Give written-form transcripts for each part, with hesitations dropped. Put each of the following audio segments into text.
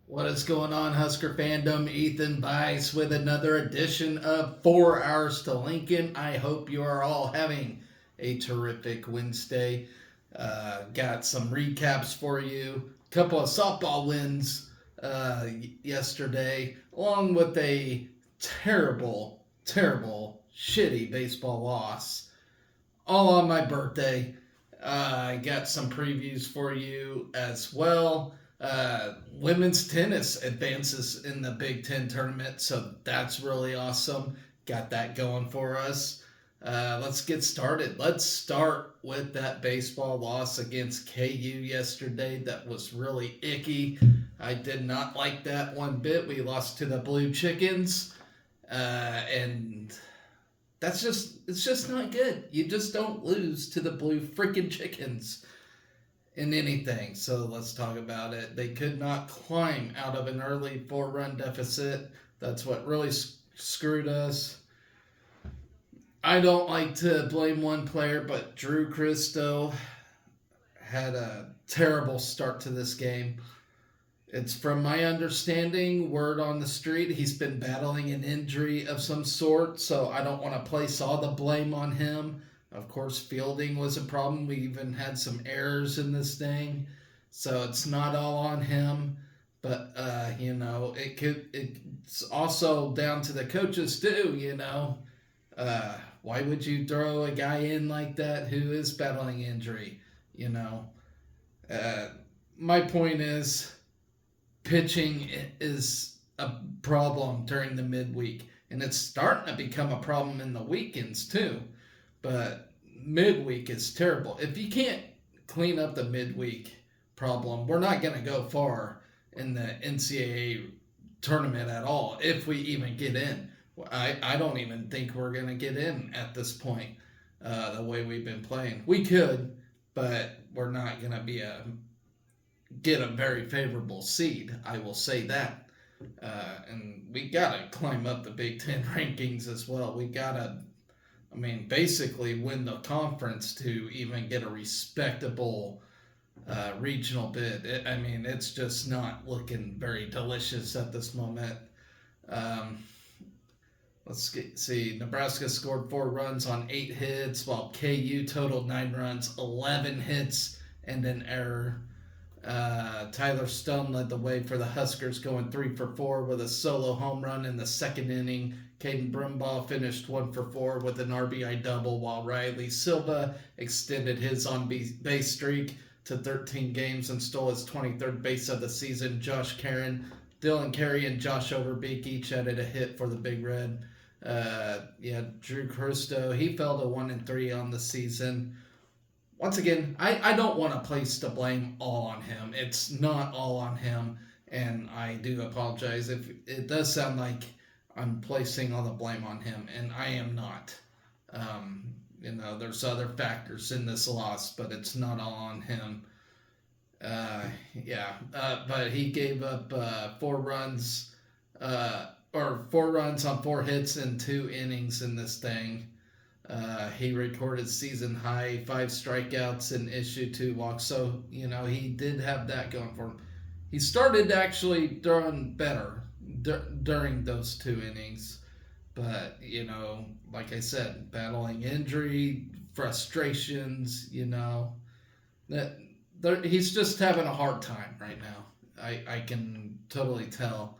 What is going on, Husker fandom? Ethan Bice with another edition of 4 Hours to Lincoln. I hope you are all having a terrific Wednesday. Got some recaps for you. A couple of softball wins yesterday, along with a terrible, shitty baseball loss. All on my birthday. I got some previews for you as well. Women's tennis advances in the Big Ten tournament, so that's really awesome. Got that going for us. Let's get started. Let's start with that baseball loss against KU yesterday. That was really icky. I did not like that one bit. We lost to the Blue Chickens, and it's just not good. You just don't lose to the Blue freaking Chickens in anything. So let's talk about it. They could not climb out of an early 4-run deficit. That's what really screwed us. I don't like to blame one player, but Drew Christo had a terrible start to this game. It's from my understanding, word on the street, he's been battling an injury of some sort, so I don't want to place all the blame on him. Of course, fielding was a problem. We even had some errors in this thing, so it's not all on him. But it's also down to the coaches too. Why would you throw a guy in like that who is battling injury? My point is, pitching is a problem during the midweek, and it's starting to become a problem in the weekends too. But midweek is terrible. If you can't clean up the midweek problem, we're not going to go far in the NCAA tournament at all, if we even get in. I don't even think we're going to get in at this point, the way we've been playing. We could, but we're not going to get a very favorable seed. I will say that. And we got to climb up the Big Ten rankings as well. We got to, basically win the conference to even get a respectable regional bid. It's just not looking very delicious at this moment. See. Nebraska scored 4 runs on 8 hits, while KU totaled 9 runs, 11 hits, and an error. Tyler Stone led the way for the Huskers, going 3 for 4 with a solo home run in the second inning. Caden Brumbaugh finished 1 for 4 with an RBI double, while Riley Silva extended his on-base streak to 13 games and stole his 23rd base of the season. Josh Karen, Dylan Carey, and Josh Overbeek each added a hit for the Big Red. Drew Christo, he fell to 1-3 on the season. Once again, I don't want to place the blame all on him. It's not all on him, and I do apologize if it does sound like I'm placing all the blame on him, and I am not. There's other factors in this loss, but it's not all on him. But he gave up 4 runs, 4 runs on 4 hits in 2 innings in this thing. He recorded season high 5 strikeouts and issued 2 walks. So, he did have that going for him. He started actually throwing better during those 2 innings. But, like I said, battling injury, frustrations, he's just having a hard time right now. I can totally tell.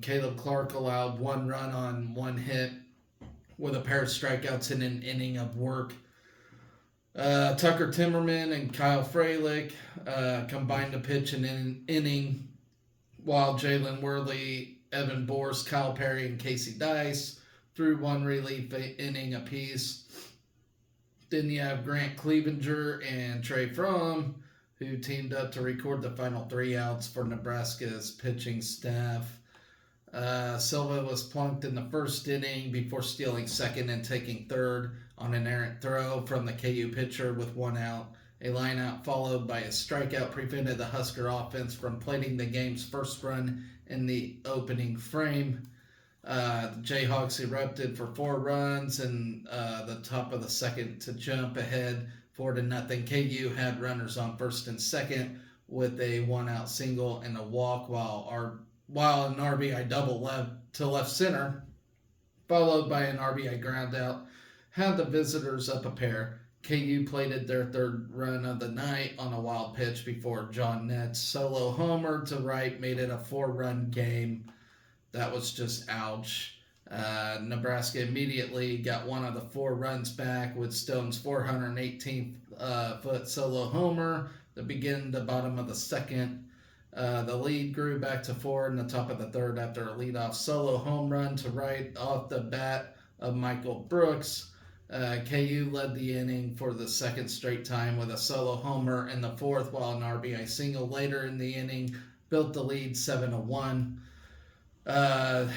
Caleb Clark allowed 1 run on 1 hit with a pair of strikeouts in an inning of work. Tucker Timmerman and Kyle Freilich combined to pitch an inning, while Jalen Worley, Evan Boers, Kyle Perry, and Casey Dice threw 1 relief inning apiece. Then you have Grant Clevenger and Trey Fromm, who teamed up to record the final 3 outs for Nebraska's pitching staff. Silva was plunked in the first inning before stealing second and taking third on an errant throw from the KU pitcher with 1 out. A line out followed by a strikeout prevented the Husker offense from plating the game's first run in the opening frame. The Jayhawks erupted for 4 runs in the top of the second to jump ahead 4-0. KU had runners on first and second with a 1-out single and a walk, while an RBI double to left center, followed by an RBI ground out, had the visitors up a pair. KU plated their third run of the night on a wild pitch before John Nett's solo homer to right made it a 4-run game. That was just ouch. Nebraska immediately got one of the 4 runs back with Stone's 418th foot solo homer to begin the bottom of the second. The lead grew back to 4 in the top of the third after a leadoff solo home run to right off the bat of Michael Brooks. KU led the inning for the second straight time with a solo homer in the fourth, while an RBI single later in the inning built the lead 7-1. The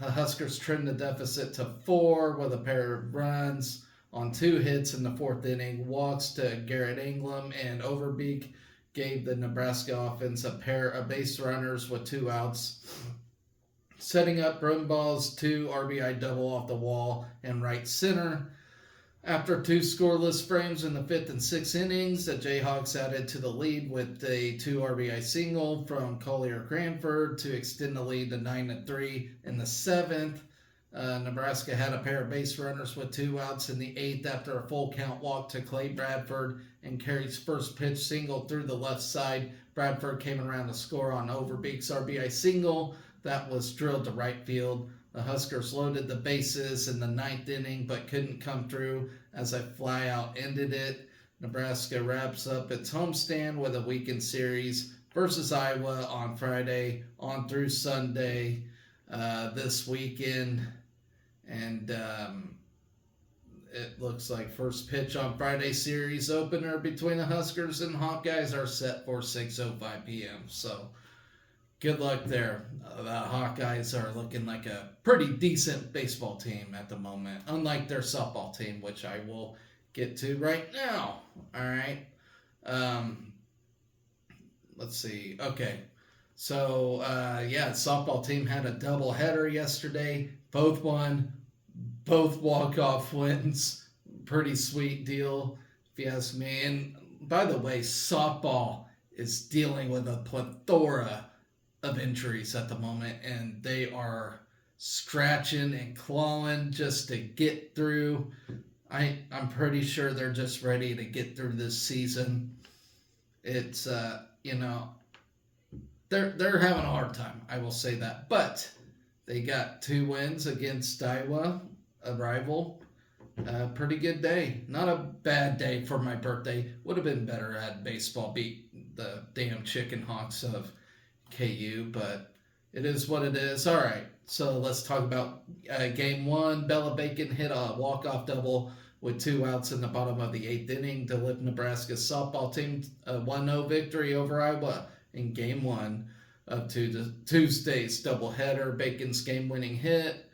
Huskers trimmed the deficit to 4 with a pair of runs on 2 hits in the fourth inning. Walks to Garrett Ingram and Overbeek gave the Nebraska offense a pair of base runners with 2 outs, setting up Brumbaugh's 2 RBI double off the wall and right center. After 2 scoreless frames in the 5th and 6th innings, the Jayhawks added to the lead with a 2 RBI single from Collier Cranford to extend the lead to 9-3 in the 7th. Nebraska had a pair of base runners with 2 outs in the 8th after a full count walk to Clay Bradford and Carey's first pitch single through the left side. Bradford came around to score on Overbeek's RBI single that was drilled to right field. The Huskers loaded the bases in the 9th inning but couldn't come through as a flyout ended it. Nebraska wraps up its homestand with a weekend series versus Iowa on Friday on through Sunday this weekend. And it looks like first pitch on Friday series opener between the Huskers and Hawkeyes are set for 6:05 p.m. So good luck there. The Hawkeyes are looking like a pretty decent baseball team at the moment, unlike their softball team, which I will get to right now. All right. Let's see. Okay. So, softball team had a doubleheader yesterday. Both won. Both walk-off wins. Pretty sweet deal, if you ask me. And by the way, softball is dealing with a plethora of injuries at the moment, and they are scratching and clawing just to get through. I'm pretty sure they're just ready to get through this season. It's they're having a hard time, I will say that. But they got 2 wins against Iowa, a rival. Pretty good day. Not a bad day for my birthday. Would have been better had baseball beat the damn Chicken Hawks of KU, but it is what it is. All right, so let's talk about Game 1. Bella Bacon hit a walk-off double with 2 outs in the bottom of the 8th inning to lift Nebraska's softball team a 1-0 victory over Iowa in Game 1 of Tuesday's doubleheader. Bacon's game-winning hit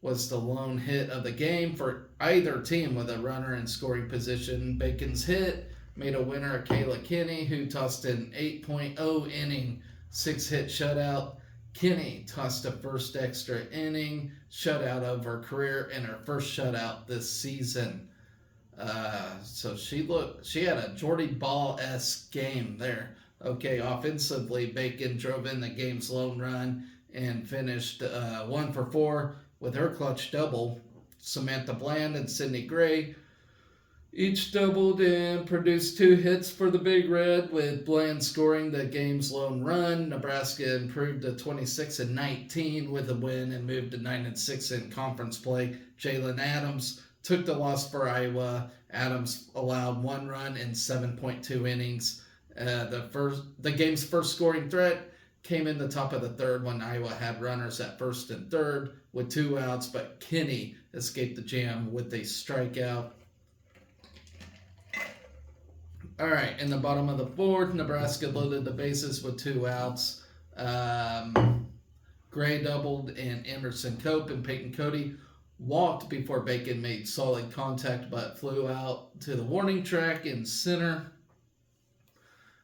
was the lone hit of the game for either team with a runner in scoring position. Bacon's hit made a winner of Kayla Kinney, who tossed an 8.0 inning 6-hit shutout. Kinney tossed a first extra inning shutout of her career and her first shutout this season. So she had a Jordy Ball-esque game there. Okay, offensively, Bacon drove in the game's lone run and finished 1 for 4 with her clutch double. Samantha Bland and Sydney Gray each doubled and produced 2 hits for the Big Red, with Bland scoring the game's lone run. Nebraska improved to 26-19 with a win and moved to 9-6 in conference play. Jalen Adams took the loss for Iowa. Adams allowed 1 run in 7.2 innings. The game's first scoring threat came in the top of the third when Iowa had runners at first and third with 2 outs, but Kinney escaped the jam with a strikeout. All right, in the bottom of the 4th, Nebraska loaded the bases with 2 outs. Gray doubled, and Emerson Cope and Peyton Cody walked before Bacon made solid contact but flew out to the warning track in center.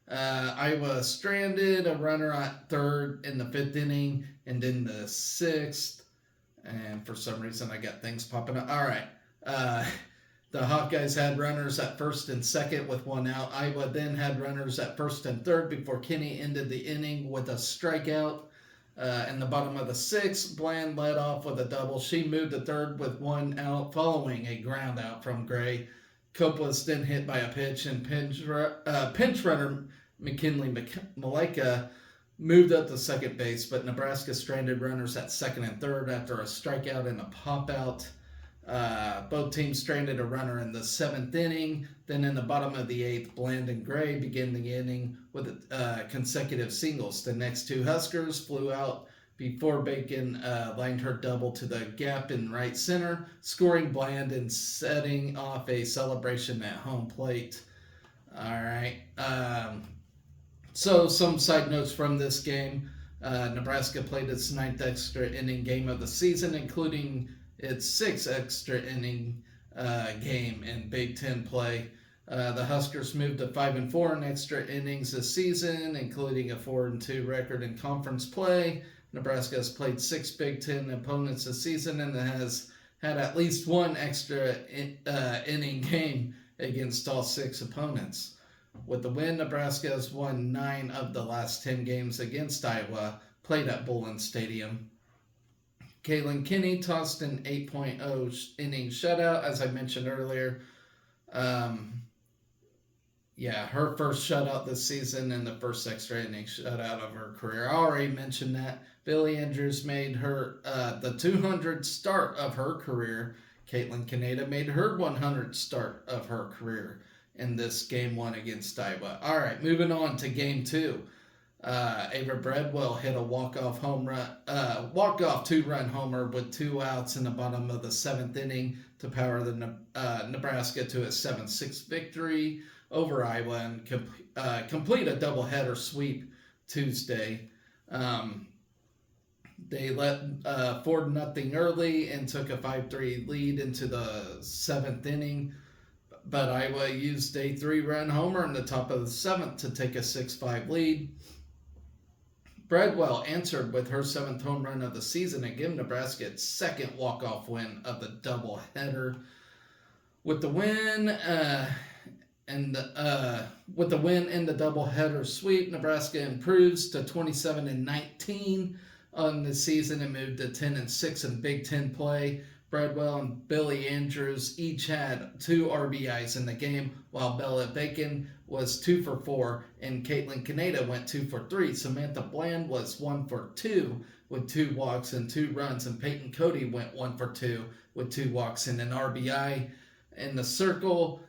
Iowa stranded a runner at third in the 5th inning and in the 6th. And for some reason, I got things popping up. All right. The Hawkeyes had runners at first and second with one out. Iowa then had runners at first and third before Kinney ended the inning with a strikeout. In the bottom of the sixth, Bland led off with a double. She moved to third with one out following a ground out from Gray. Copeland's then hit by a pitch, and pinch runner McKinley Malika moved up to second base, but Nebraska stranded runners at second and third after a strikeout and a pop-out. Both teams stranded a runner in the seventh inning. Then in the bottom of the eighth, Bland and Gray began the inning with consecutive singles. The next two Huskers flew out before Bacon lined her double to the gap in right center, scoring Bland and setting off a celebration at home plate. All right. So some side notes from this game. Nebraska played its ninth extra inning game of the season, including its sixth extra inning game in Big Ten play. The Huskers moved to 5-4 in extra innings this season, including a 4-2 record in conference play. Nebraska has played 6 Big Ten opponents this season and has had at least one extra inning game against all 6 opponents. With the win, Nebraska has won 9 of the last 10 games against Iowa, played at Bullen Stadium. Caitlin Kinney tossed an 8.0 inning shutout, as I mentioned earlier. Her first shutout this season and the first extra inning shutout of her career. I already mentioned that. Billy Andrews made her the 200th start of her career. Caitlin Canada made her 100th start of her career in this game 1 against Iowa. All right, moving on to game 2. Ava Bradwell hit a walk-off 2-run homer with 2 outs in the bottom of the 7th inning to power the Nebraska to a 7-6 victory over Iowa and complete a doubleheader sweep Tuesday. They led 4-0 early and took a 5-3 lead into the 7th inning, but Iowa used a 3-run homer in the top of the 7th to take a 6-5 lead. Bradwell answered with her 7th home run of the season and gave Nebraska its 2nd walk-off win of the doubleheader. With the win in the doubleheader sweep, Nebraska improves to 27-19 on the season and moved to 10-6 in Big Ten play. Bradwell and Billy Andrews each had 2 RBIs in the game, while Bella Bacon was 2 for 4, and Caitlin Canada went 2 for 3. Samantha Bland was 1 for 2 with 2 walks and 2 runs, and Peyton Cody went 1 for 2 with 2 walks and an RBI. In the circle,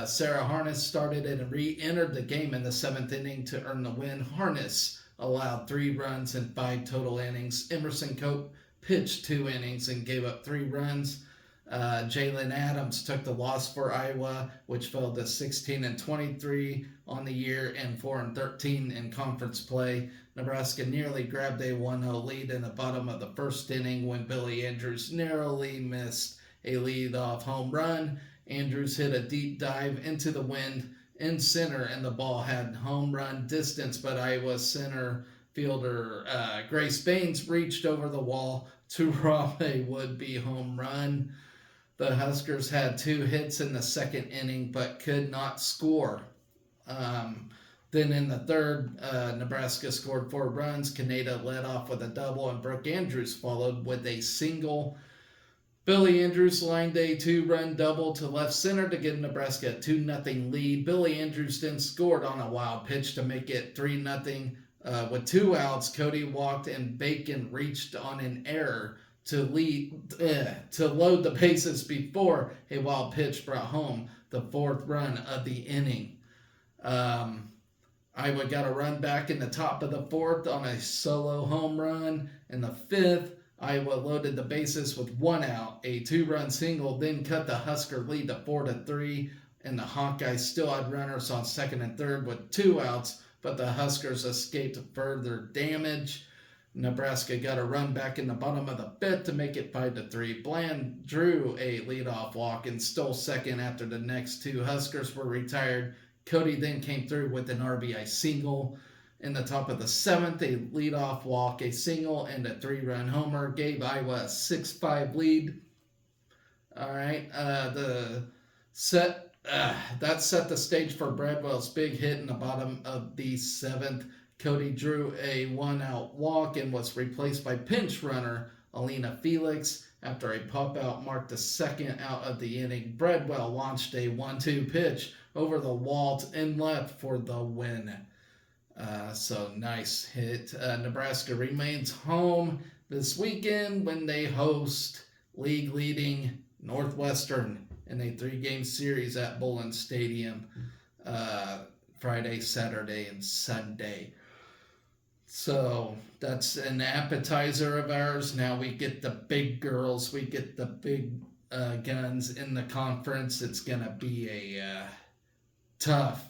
Sarah Harness started and re-entered the game in the 7th inning to earn the win. Harness allowed 3 runs in 5 total innings. Emerson Cope pitched 2 innings and gave up 3 runs. Jalen Adams took the loss for Iowa, which fell to 16-23 on the year and 4-13 in conference play. Nebraska nearly grabbed a 1-0 lead in the bottom of the 1st inning when Billy Andrews narrowly missed a lead-off home run. Andrews hit a deep dive into the wind in center, and the ball had home run distance, but Iowa center fielder Grace Baines reached over the wall to rob a would-be home run. The Huskers had 2 hits in the 2nd inning, but could not score. Then in the 3rd, Nebraska scored 4 runs. Canada led off with a double, and Brooke Andrews followed with a single. Billy Andrews lined a 2-run double to left center to give Nebraska a 2-0 lead. Billy Andrews then scored on a wild pitch to make it 3-0. With 2 outs, Cody walked and Bacon reached on an error to load the bases before a wild pitch brought home the 4th run of the inning. Iowa got a run back in the top of the 4th on a solo home run. In the 5th, Iowa loaded the bases with 1 out. A 2-run single then cut the Husker lead to 4-3, and the Hawkeyes still had runners on 2nd and 3rd with 2 outs, but the Huskers escaped further damage. Nebraska got a run back in the bottom of the 5th to make it 5-3. Bland drew a leadoff walk and stole 2nd after the next 2 Huskers were retired. Cody then came through with an RBI single. In the top of the 7th, a leadoff walk, a single, and a 3-run homer gave Iowa a 6-5 lead. All right, the That set the stage for Bradwell's big hit in the bottom of the seventh. Cody drew a one-out walk and was replaced by pinch runner Alina Felix. After a pop-out marked the second out of the inning, Bradwell launched a 1-2 pitch over the wall and left for the win. So nice hit. Nebraska remains home this weekend when they host league-leading Northwestern in a 3-game series at Bullen Stadium Friday, Saturday, and Sunday. So that's an appetizer of ours. Now we get the big girls. We get the big guns in the conference. It's going to be a tough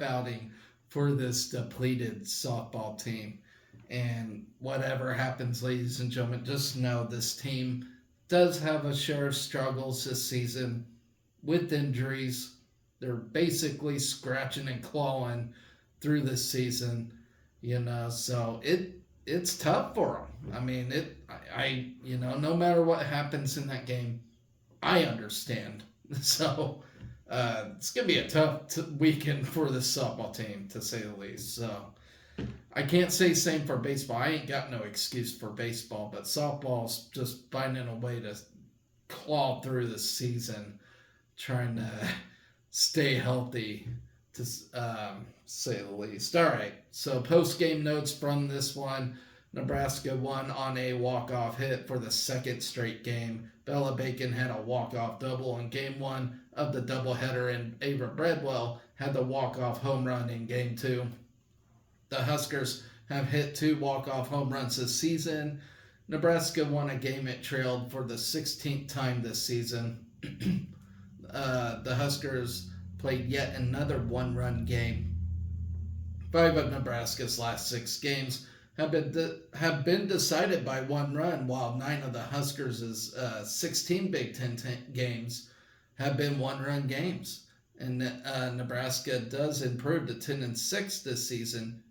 outing for this depleted softball team. And whatever happens, ladies and gentlemen, just know this team does have a share of struggles this season with injuries. They're basically scratching and clawing through this season, so it's tough for them. I mean, no matter what happens in that game, I understand. So it's going to be a tough weekend for the softball team, to say the least. So I can't say same for baseball. I ain't got no excuse for baseball, but softball's just finding a way to claw through the season, trying to stay healthy, to say the least. All right, so post-game notes from this one. Nebraska won on a walk-off hit for the second straight game. Bella Bacon had a walk-off double in Game 1 of the doubleheader, and Ava Bradwell had the walk-off home run in Game 2. The Huskers have hit 2 walk-off home runs this season. Nebraska won a game it trailed for the 16th time this season. The Huskers played yet another one-run game. 5 of Nebraska's last 6 games have been decided by 1 run, while 9 of the Huskers' 16 Big Ten games have been 1-run games. And Nebraska does improve to 10-6 this season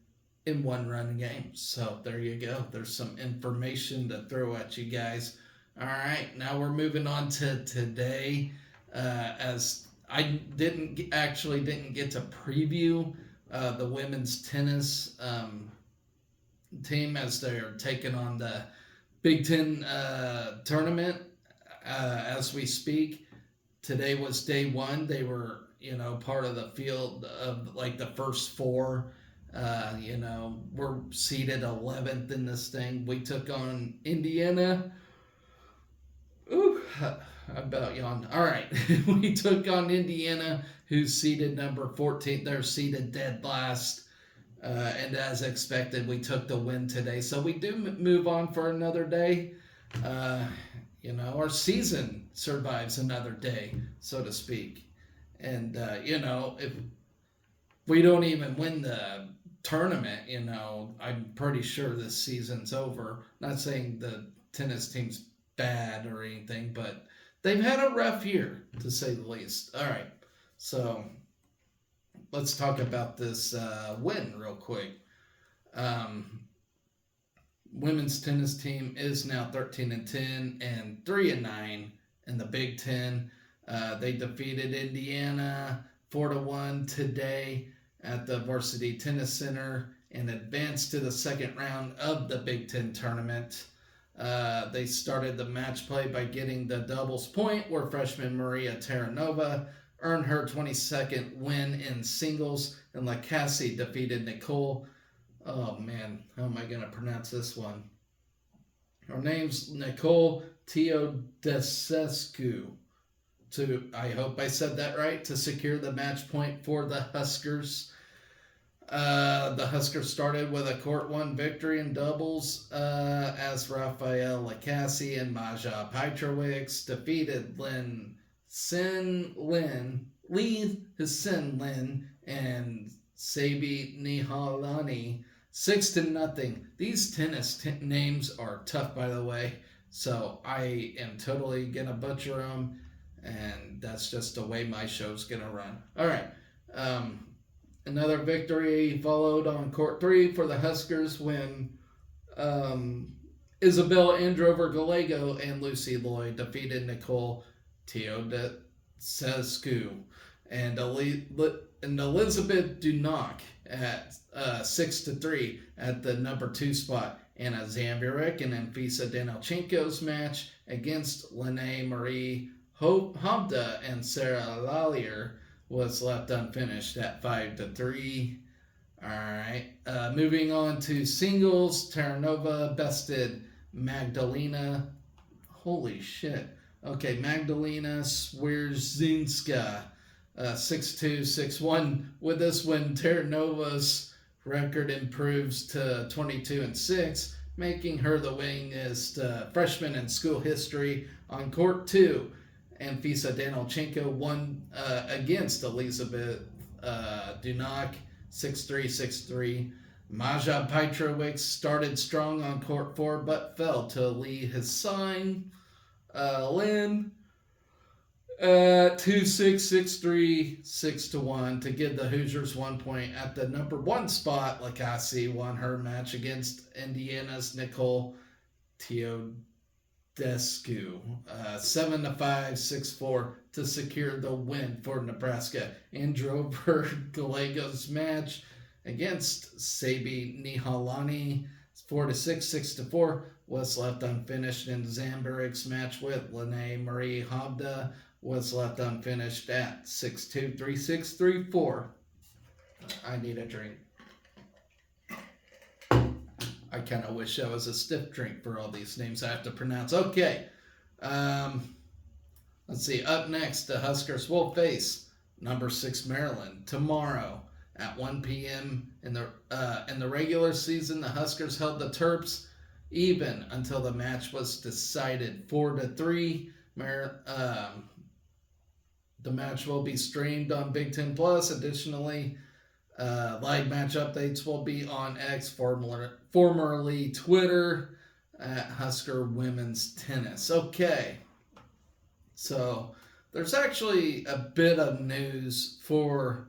in 1-run games. So there you go. There's some information to throw at you guys. All right, now we're moving on to today. As I didn't get to preview the women's tennis team as they're taking on the Big Ten tournament as we speak. Today was day 1. They were, part of the field of like the first 4. We're seeded 11th in this thing. We took on Indiana. Ooh, I about yawned. All right. We took on Indiana, who's seeded number 14. They're seeded dead last. And as expected, we took the win today. So we do move on for another day. Our season survives another day, so to speak. And, if we don't even win the tournament, I'm pretty sure this season's over. Not saying the tennis team's bad or anything, but they've had a rough year, to say the least. All right, so let's talk about this win real quick. Women's tennis team is now 13-10 and 3-9 in the Big Ten. They defeated Indiana 4-1 today at the Varsity Tennis Center and advanced to the second round of the Big Ten tournament. They started the match play by getting the doubles point, where freshman Maria Terranova earned her 22nd win in singles, and Lacassie defeated Nicole. Oh man, how am I going to pronounce this one? Her name's Nicole Teodesescu. I hope I said that right, to secure the match point for the Huskers. The Huskers started with a court 1 victory in doubles as Rafael Lacassie and Maja Petrowicz defeated Lee Hsin Lin and Sabi Nihalani 6-0. These tennis names are tough, by the way, so I am totally gonna butcher them, and that's just the way my show's gonna run. All right. Another victory followed on court 3 for the Huskers when Isabel Androver Gallego and Lucy Lloyd defeated Nicole and, and Elizabeth Dunock at 6-3 at the number 2 spot. Anna Zamburek and Anfisa Danilchenko's match against Lene Marie Hobda and Sarah Lallier was left unfinished at 5-3. All right. Moving on to singles, Terranova bested Magdalena. Holy shit. Okay, Magdalena Swierzinska, 6-2, 6-1. With this win, Terranova's record improves to 22-6, making her the winningest freshman in school history on court 2. And Fisa Danilchenko won against Elizabeth Dunock, 6-3, 6-3. Maja Petrovic started strong on court 4, but fell to Lee Hassan Lin 2-6, 6-3, 6-1 to give the Hoosiers 1 point. At the number 1 spot, Lacassie won her match against Indiana's Nicole Teodescu 7-5, 6-4 to secure the win for Nebraska. Androver Galego's match against Sabi Nihalani 4-6, 6-4 was left unfinished, and Zamburek's match with Lene Marie Hobda was left unfinished at 6-2, 3-6, 3-4. I need a drink. I kind of wish I was a stiff drink for all these names I have to pronounce. Okay. Let's see. Up next, the Huskers will face number 6 Maryland tomorrow at 1 p.m. In the regular season, the Huskers held the Terps even until the match was decided 4-3. The match will be streamed on Big Ten Plus. Additionally, live match updates will be on X, formerly Twitter, at Husker Women's Tennis. Okay, so there's actually a bit of news for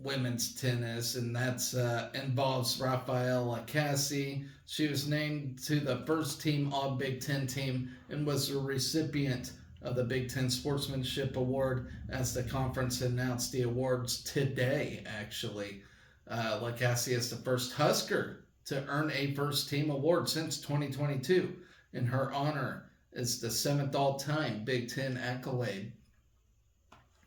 women's tennis, and that's involves Rafaela Lacassie. She was named to the first team All Big Ten team and was a recipient of the Big Ten Sportsmanship Award as the conference announced the awards today, actually. Lacassie is the first Husker to earn a first team award since 2022. In her honor, is the 7th all-time Big Ten accolade.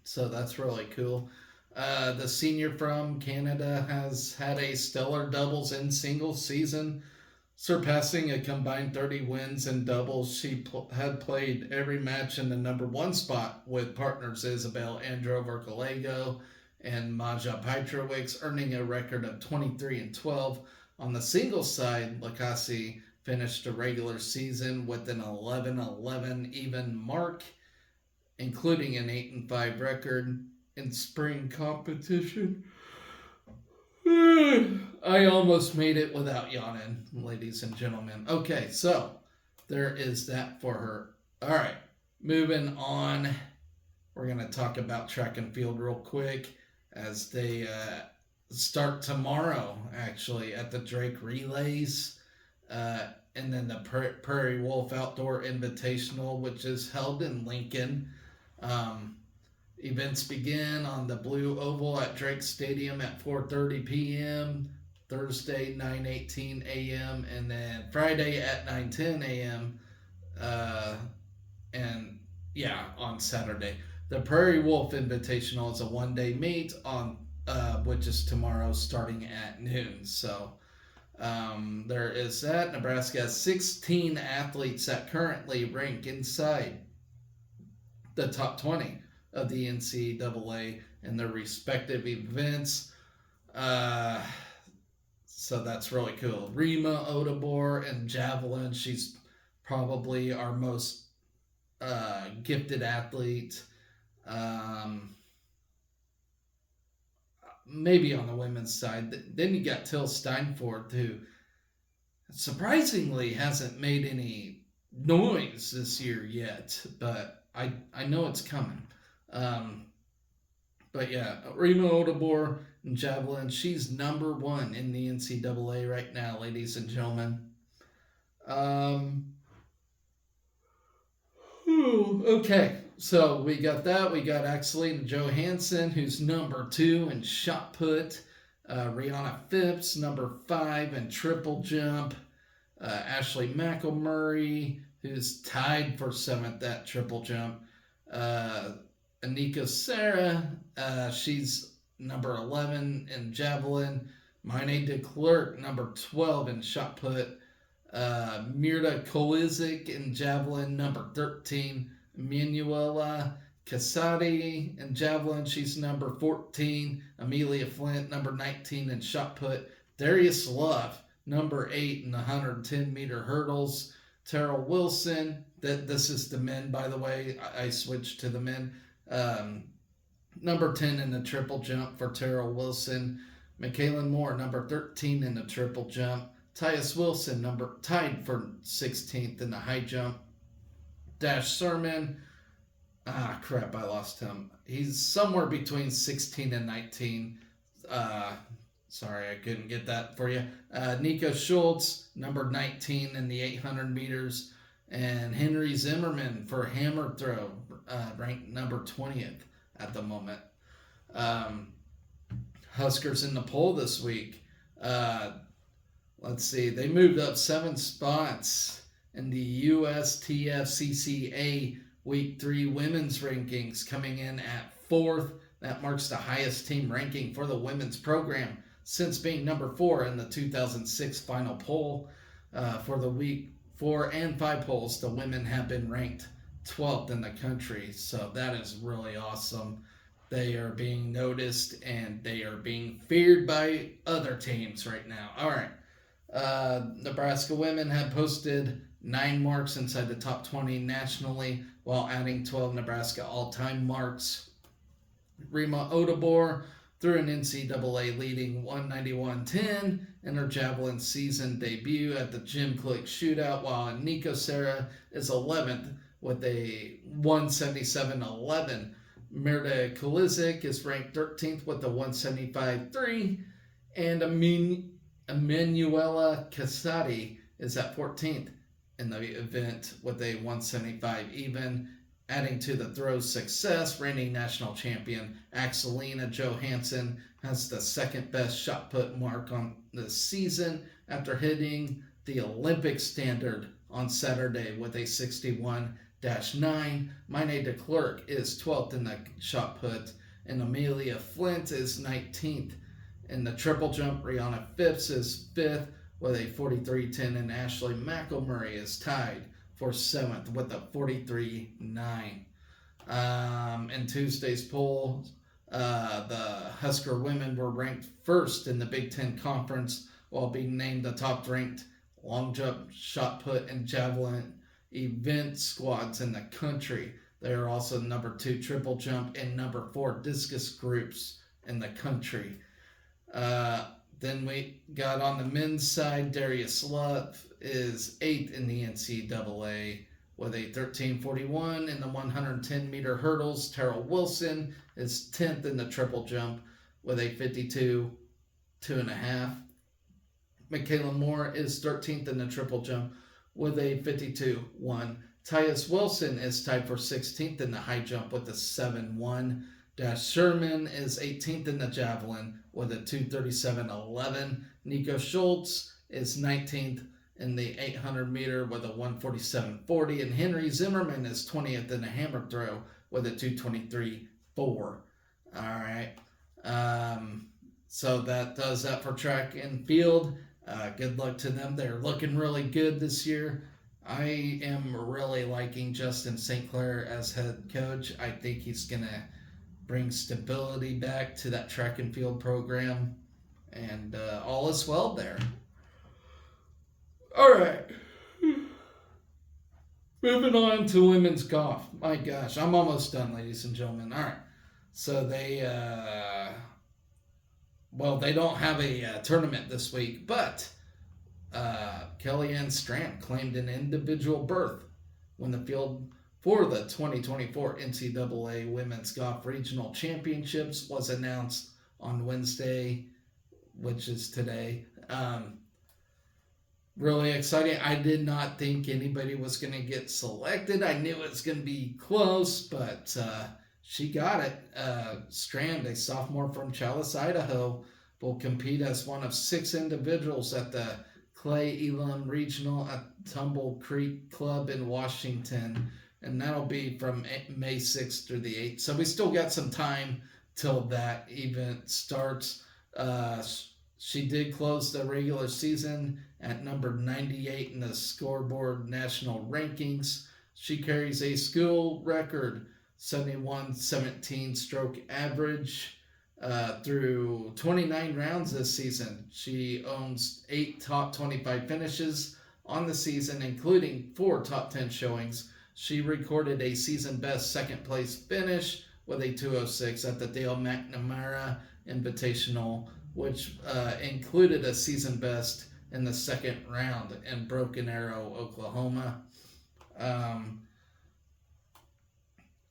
So that's really cool. The senior from Canada has had a stellar doubles and singles season, surpassing a combined 30 wins in doubles. She had played every match in the number 1 spot with partners Isabel Androver Gallego and Maja Petrovic, earning a record of 23-12. On the singles side, Lacassie finished the regular season with an 11-11 even mark, including an 8-5 record in spring competition. I almost made it without yawning, ladies and gentlemen. Okay, so there is that for her. All right, moving on. We're going to talk about track and field real quick as they start tomorrow, actually, at the Drake Relays. And then the Prairie Wolf Outdoor Invitational, which is held in Lincoln. Events begin on the Blue Oval at Drake Stadium at 4:30 p.m., Thursday 9:18 a.m., and then Friday at 9:10 a.m., and on Saturday. The Prairie Wolf Invitational is a one-day meet on which is tomorrow starting at noon. So there is that. Nebraska has 16 athletes that currently rank inside the top 20 of the NCAA in their respective events. So that's really cool. Rima Odobor in javelin. She's probably our most gifted athlete. Maybe on the women's side. Then you got Till Steinfort, who surprisingly hasn't made any noise this year yet, but I know it's coming. But yeah, Rima Odobor in javelin, she's number 1 in the NCAA right now, ladies and gentlemen. Okay, So we got that. We got Axelina Johansson, who's number 2 in shot put. Rihanna Phipps, number 5 in triple jump. Ashley McElmurray, who's tied for 7th at triple jump. Anika Sarah, she's number 11 in javelin. Mine de Klerk, number 12 in shot put. Mirta Kolizik in javelin, number 13. Manuela Casati in javelin, she's number 14. Amelia Flint, number 19 in shot put. Darius Love, number 8 in the 110-meter hurdles. Terrell Wilson, this is the men, by the way. I switched to the men. Number 10 in the triple jump for Terrell Wilson. Michaela Moore, number 13 in the triple jump. Tyus Wilson, tied for 16th in the high jump. Dash Sermon, I lost him. He's somewhere between 16 and 19. Sorry, I couldn't get that for you. Nico Schultz, number 19 in the 800 meters. And Henry Zimmerman for hammer throw, ranked number 20th at the moment. Huskers in the poll this week. Let's see, they moved up 7 spots in the USTFCCA Week 3 women's rankings, coming in at 4th. That marks the highest team ranking for the women's program since being number 4 in the 2006 final poll. For the week 4 and 5 polls, the women have been ranked 12th in the country. So that is really awesome. They are being noticed and they are being feared by other teams right now. All right. Nebraska women have posted 9 marks inside the top 20 nationally while adding 12 Nebraska all-time marks. Rima Odobor threw an NCAA leading 191.10 in her javelin season debut at the Gym Click Shootout, while Nico Sarah is 11th with a 177.11. Mirta Kolizik is ranked 13th with a 175.3, and Emanuela Casati is at 14th in the event with a 175 even. Adding to the throw's success, reigning national champion Axelina Johansson has the second best shot put mark on the season after hitting the Olympic standard on Saturday with a 61-9. Mine de Klerk is 12th in the shot put, and Amelia Flint is 19th. In the triple jump, Rihanna Phipps is 5th with a 43.10, and Ashley McElmurray is tied for 7th with a 43.9. In Tuesday's poll, the Husker women were ranked 1st in the Big Ten Conference while being named the top-ranked long jump, shot put, and javelin event squads in the country. They are also number 2 triple jump and number 4 discus groups in the country. Then we got on the men's side, Darius Love is 8th in the NCAA with a 13.41 in the 110-meter hurdles. Terrell Wilson is 10th in the triple jump with a 52.5. Michaela Moore is 13th in the triple jump with a 52.1. Tyus Wilson is tied for 16th in the high jump with a 7.1. Dash Sherman is 18th in the javelin with a 237.11. Nico Schultz is 19th in the 800 meter with a 147.40. And Henry Zimmerman is 20th in the hammer throw with a 223.4. All right. So that does that for track and field. Good luck to them. They're looking really good this year. I am really liking Justin St. Clair as head coach. I think he's going to bring stability back to that track and field program, and all is well there. All right. Moving on to women's golf. My gosh, I'm almost done, ladies and gentlemen. All right. So they don't have a tournament this week, but Kellyanne Strand claimed an individual berth when the field for the 2024 NCAA Women's Golf Regional Championships was announced on Wednesday, which is today. really exciting. I did not think anybody was going to get selected. I knew it was going to be close, but she got it. Strand, a sophomore from Chalice, Idaho, will compete as one of 6 individuals at the Clay Elam Regional at Tumble Creek Club in Washington. And that'll be from May 6th through the 8th. So we still got some time till that event starts. She did close the regular season at number 98 in the scoreboard national rankings. She carries a school record 71-17 stroke average through 29 rounds this season. She owns 8 top 25 finishes on the season, including 4 top 10 showings. She recorded a season best second place finish with a 206 at the Dale McNamara Invitational, which included a season best in the second round in Broken Arrow, Oklahoma. All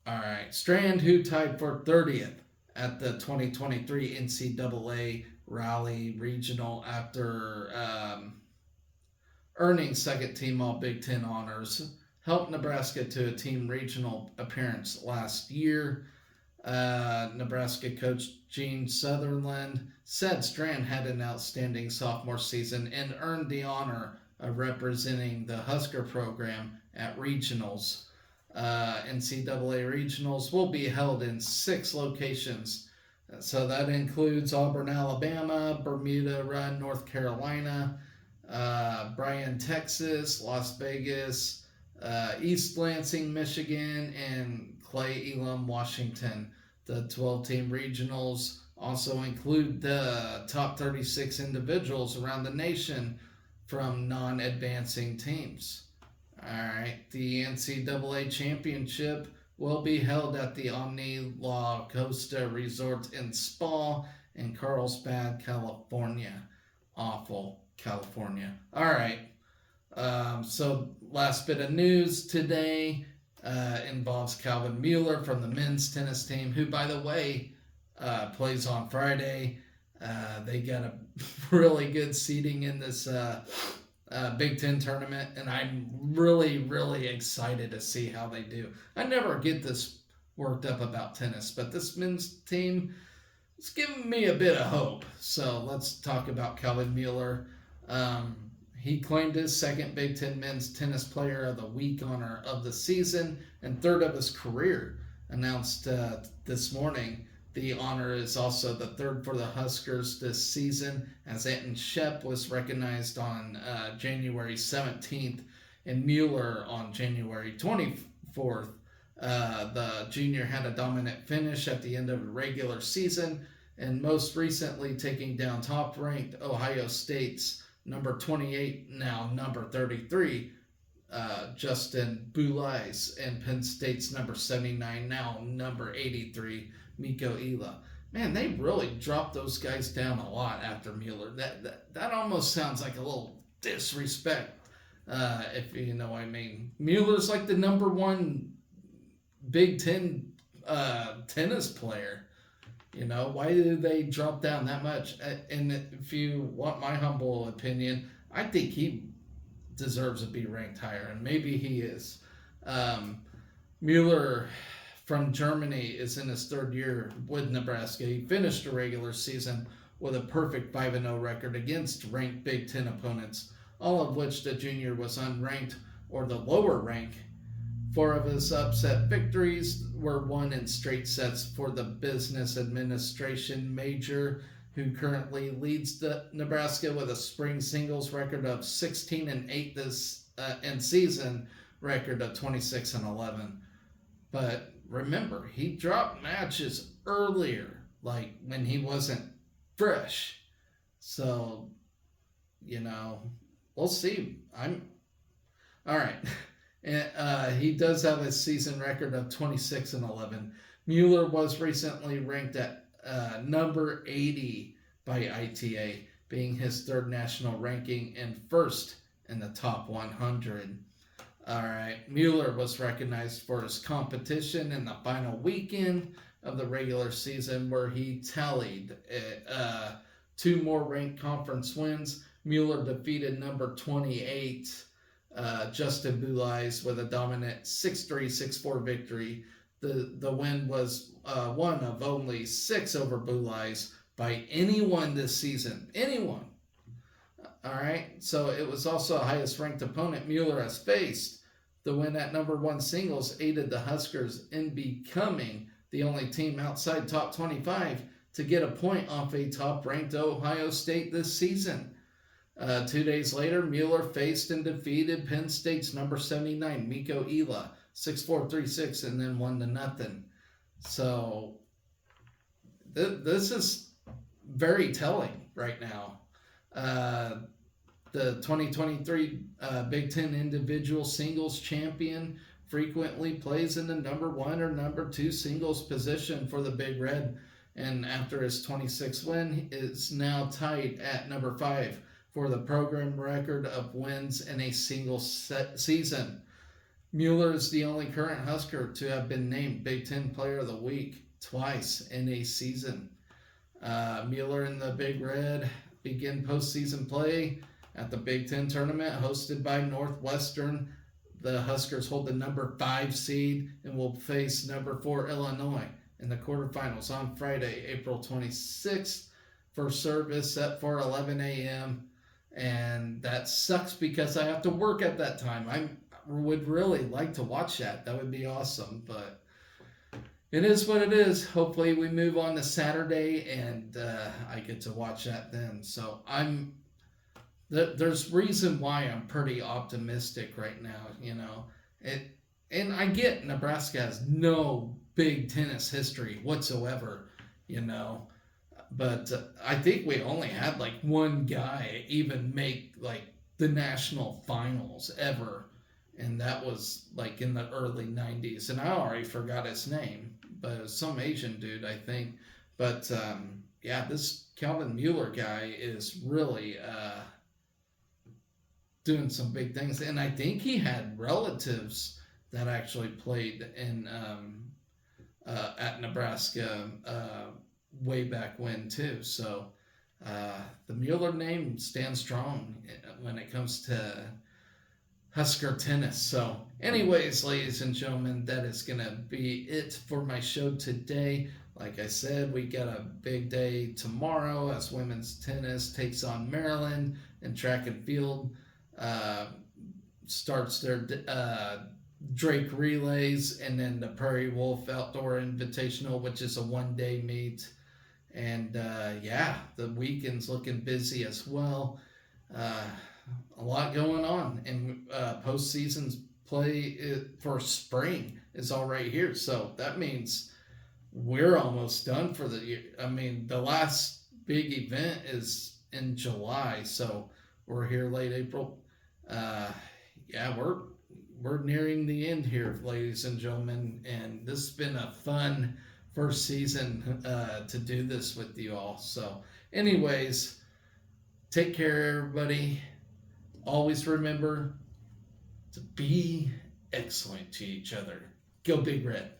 right, Strand, who tied for 30th at the 2023 NCAA Raleigh Regional after earning second team All Big Ten honors, helped Nebraska to a team regional appearance last year. Nebraska coach Gene Sutherland said Strand had an outstanding sophomore season and earned the honor of representing the Husker program at regionals. NCAA regionals will be held in 6 locations. So that includes Auburn, Alabama, Bermuda Run, North Carolina, Bryan, Texas, Las Vegas, East Lansing, Michigan, and Clay Elam, Washington. The 12-team regionals also include the top 36 individuals around the nation from non-advancing teams. All right, the NCAA championship will be held at the Omni La Costa Resort and Spa in Carlsbad, California. Awful, California. All right. So last bit of news today involves Calvin Mueller from the men's tennis team, who, by the way, plays on Friday. They got a really good seeding in this Big Ten tournament, and I'm really, really excited to see how they do. I never get this worked up about tennis, but this men's team is giving me a bit of hope. So let's talk about Calvin Mueller. He claimed his second Big Ten Men's Tennis Player of the Week honor of the season and third of his career, announced this morning. The honor is also the third for the Huskers this season, as Anton Shep was recognized on January 17th and Mueller on January 24th. The junior had a dominant finish at the end of the regular season, and most recently taking down top-ranked Ohio State's number 28, now number 33, Justin Boulais, and Penn State's number 79, now number 83, Miko Ila. Man, they really dropped those guys down a lot after Mueller. That almost sounds like a little disrespect, if you know what I mean. Mueller's like the number 1 Big Ten tennis player. You know, why did they drop down that much? And if you want my humble opinion, I think he deserves to be ranked higher, and maybe he is. Mueller from Germany is in his 3rd year with Nebraska. He finished the regular season with a perfect 5-0 record against ranked Big Ten opponents, all of which the junior was unranked or the lower rank. 4 of his upset victories were won in straight sets for the business administration major, who currently leads the Nebraska with a spring singles record of 16-8 this and season record of 26-11. But remember, he dropped matches earlier, like when he wasn't fresh. So, you know, we'll see. All right. And he does have a season record of 26-11. Mueller was recently ranked at number 80 by ITA, being his 3rd national ranking and 1st in the top 100. All right, Mueller was recognized for his competition in the final weekend of the regular season, where he tallied 2 more ranked conference wins, Mueller defeated number 28, Justin Boulais, with a dominant 6-3, 6-4 victory. The win was one of only 6 over Boulais by anyone this season. Anyone. All right. So it was also the highest ranked opponent Mueller has faced. The win at number 1 singles aided the Huskers in becoming the only team outside top 25 to get a point off a top ranked Ohio State this season. 2 days later, Mueller faced and defeated Penn State's number 79, Miko Ela, 6-4, 3-6, and then 1-0. So this is very telling right now. The 2023 Big Ten individual singles champion frequently plays in the number 1 or number 2 singles position for the Big Red, and after his 26th win, is now tied at number 5 for the program record of wins in a single season. Mueller is the only current Husker to have been named Big Ten Player of the Week twice in a season. Mueller and the Big Red begin postseason play at the Big Ten tournament hosted by Northwestern. The Huskers hold the number 5 seed and will face number 4 Illinois in the quarterfinals on Friday, April 26th. First service set for 11 a.m. And that sucks because I have to work at that time. I would really like to watch that. That would be awesome, but it is what it is. Hopefully we move on to Saturday and I get to watch that then. So there's reason why I'm pretty optimistic right now, and I get Nebraska has no big tennis history whatsoever, but I think we only had like one guy even make like the national finals ever, and that was like in the early 90s, and I already forgot his name, but it was some Asian dude, I think. But this Calvin Mueller guy is really doing some big things, and I think he had relatives that actually played in at Nebraska way back when too. So the Mueller name stands strong when it comes to Husker tennis. So anyways, ladies and gentlemen, that is going to be it for my show today. Like I said, we got a big day tomorrow as women's tennis takes on Maryland, and track and field starts their Drake relays, and then the Prairie Wolf Outdoor Invitational, which is a one-day meet. And the weekend's looking busy as well. A lot going on, and postseason play for spring is all right here. So that means we're almost done for the year. I mean, the last big event is in July, so we're here late April. We're nearing the end here, ladies and gentlemen, and this has been a fun first season to do this with you all. So anyways, take care, everybody. Always remember to be excellent to each other. Go Big Red.